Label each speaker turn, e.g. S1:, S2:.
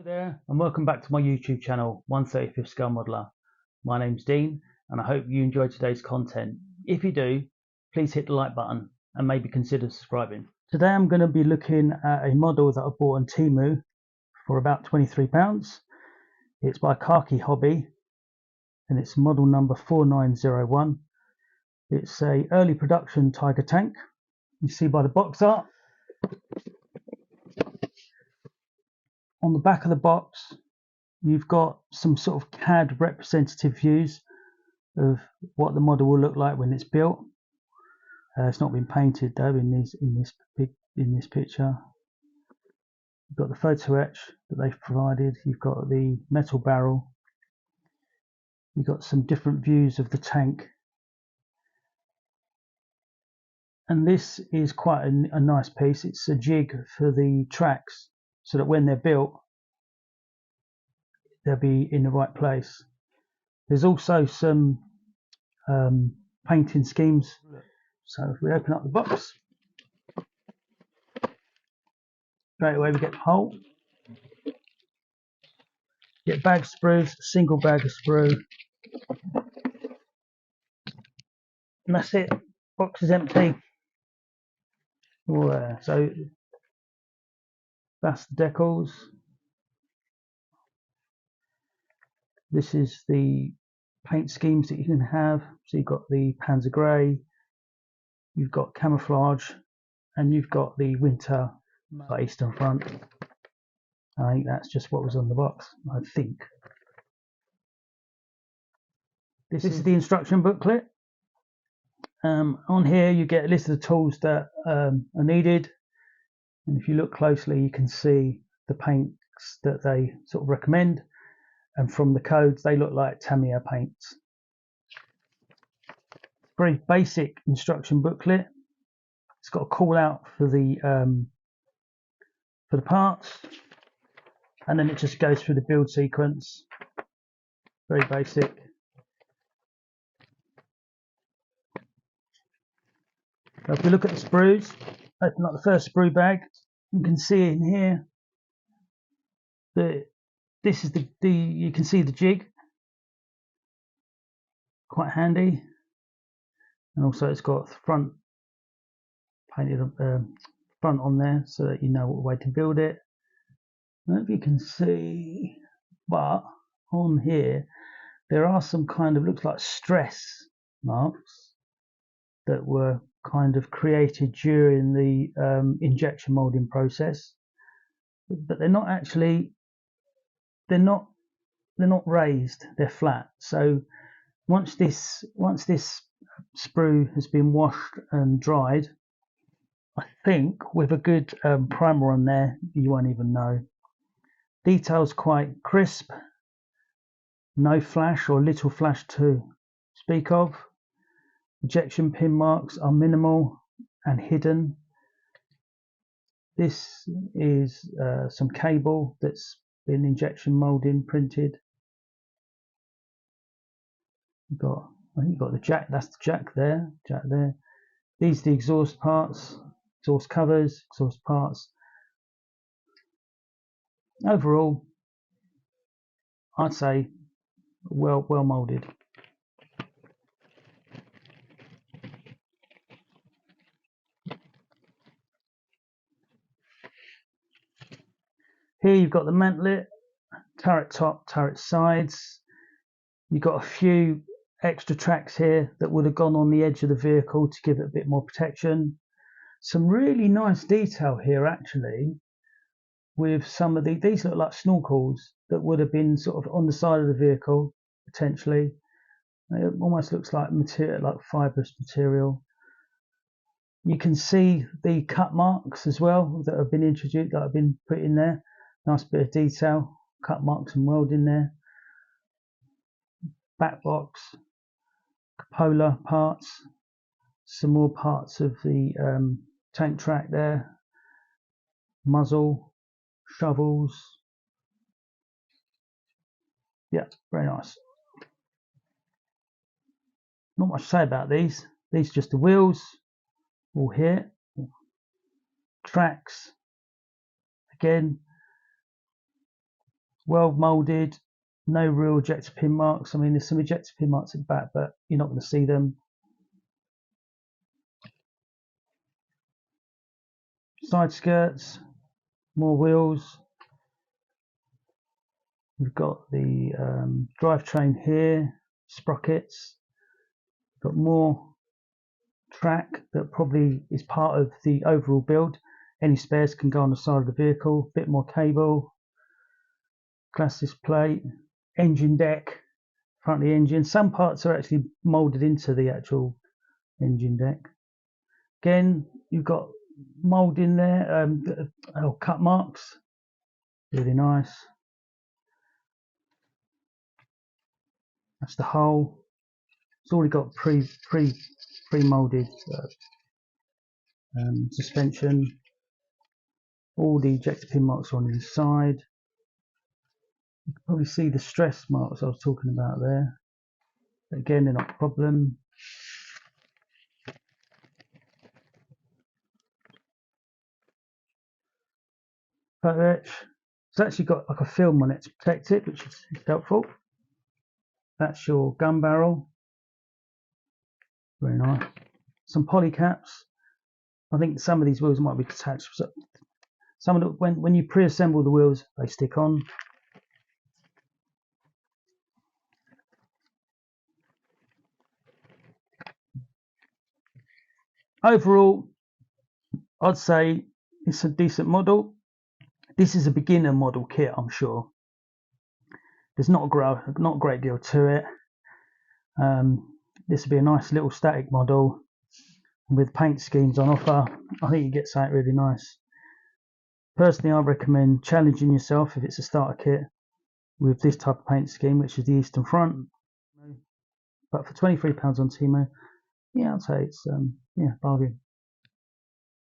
S1: there, and welcome back to my YouTube channel, 1/35 Scale Modeler. My name's Dean, and I hope you enjoyed today's content. If you do, please hit the like button and maybe consider subscribing. Today I'm going to be looking at a model that I bought on Temu for about £23. It's by Khaki Hobby, and it's model number 4901. It's a early production Tiger Tank. You see by the box art. On the back of the box, you've got some sort of CAD representative views of what the model will look like when it's built. It's not been painted though in this picture. You've got the photo etch that they've provided. You've got the metal barrel. You've got some different views of the tank. And this is quite a nice piece. It's a jig for the tracks so that when they're built, they'll be in the right place. There's also some painting schemes. So if we open up the box, straight away we get the hole. Get bag sprues, a single bag of sprue. And that's it. Box is empty. So that's the decals. This is the paint schemes that you can have. So you've got the Panzer Grey, you've got camouflage, and you've got the winter eastern front. I think that's just what was on the box, I think. This is the instruction booklet. On here you get a list of the tools that are needed, and if you look closely you can see the paints that they sort of recommend, and from the codes they look like Tamiya paints. Very basic instruction booklet. It's got a call out for the parts, and then it just goes through the build sequence. Very basic. So if we look at the sprues, open up the first sprue bag, you can see in here that this is you can see the jig, quite handy, and also it's got front painted front on there so that you know what way to build it. I don't know if you can see, but on here there are some kind of, looks like stress marks that were kind of created during the injection molding process, but they're not actually, they're not raised, they're flat. So once this sprue has been washed and dried, I think with a good primer on there, you won't even know. Details quite crisp, no flash or little flash to speak of. Ejection pin marks are minimal and hidden. This is some cable that's been injection molding printed. I think you've got the jack, that's the jack there. These are the exhaust parts, exhaust covers, exhaust parts. Overall, I'd say well molded. Here you've got the mantlet, turret top, turret sides. You've got a few extra tracks here that would have gone on the edge of the vehicle to give it a bit more protection. Some really nice detail here actually, with some of these look like snorkels that would have been sort of on the side of the vehicle potentially. It almost looks like material, like fibrous material. You can see the cut marks as well that have been introduced, that have been put in there. Nice bit of detail, cut marks and welding there. Back box, cupola parts, some more parts of the tank track there, muzzle, shovels. Yeah, very nice. Not much to say about these. These are just the wheels, all here. Tracks, again, well moulded, no real ejector pin marks. I mean, there's some ejector pin marks at the back, but you're not going to see them. Side skirts, more wheels. We've got the drivetrain here, sprockets. Got more track that probably is part of the overall build. Any spares can go on the side of the vehicle. Bit more cable, glass display, engine deck, front of the engine. Some parts are actually molded into the actual engine deck. Again, you've got mold in there, cut marks, really nice. That's the hull. It's already got pre-molded suspension. All the ejector pin marks are on the inside. You can probably see the stress marks I was talking about there. But again, they're not a problem. Photo etch. It's actually got like a film on it to protect it, which is helpful. That's your gun barrel. Very nice. Some poly caps. I think some of these wheels might be detached. Some of the, when you pre-assemble the wheels, they stick on. Overall, I'd say it's a decent model. This is a beginner model kit, I'm sure. There's not a great deal to it. This would be a nice little static model with paint schemes on offer. I think you get something really nice. Personally, I recommend challenging yourself if it's a starter kit with this type of paint scheme, which is the Eastern Front. But for £23 on Temu, yeah, I'd say it's bargain.